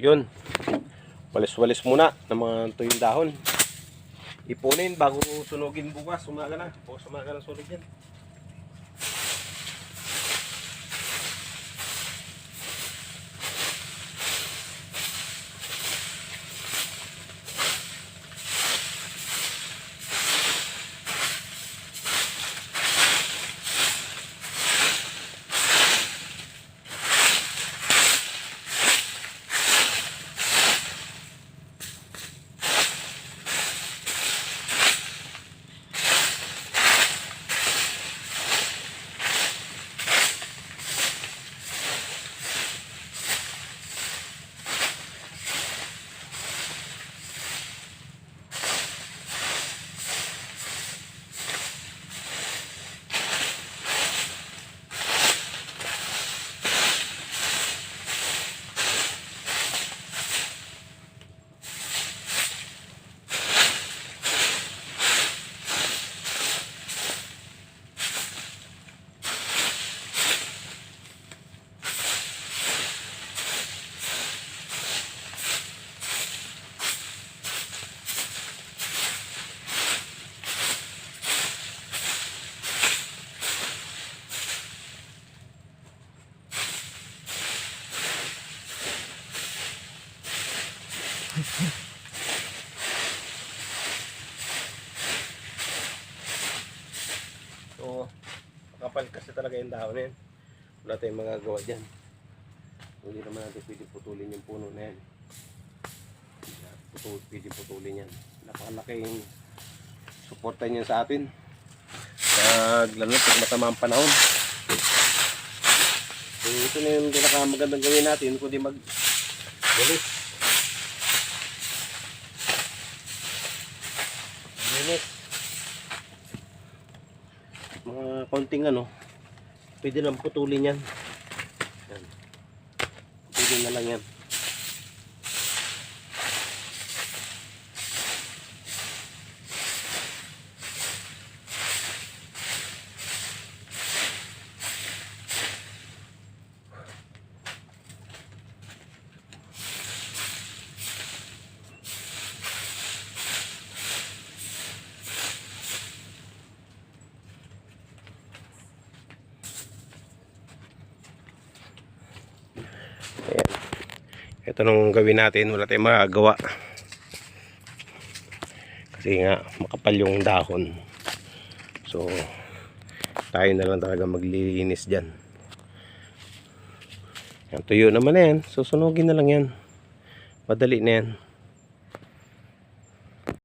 yun. Walis-walis muna ng mga tuyong dahon. Ipunin bago sunugin bukas. Umaga na. Bukas umaga na sunog yan. So, makapal kasi talaga yung dahon na yan. Wala tayong magagawa dyan. Hindi naman natin pwede putulin yung puno na yan. Pwede putulin yan. Napakalaking suporta niyan sa atin. Lalo pag matama ang panahon. So, ito na yung pinakamagandang gawin natin kundi mag-walis. Mga konting pwede lang putulin yan. Yan. Pwede na lang yan. Ayan. Ito nung gawin natin, wala tayong magagawa kasi nga makapal yung dahon. So tayo na lang talaga maglilinis dyan. Yan, tuyo naman na yan, susunugin na lang yan, madali na yan.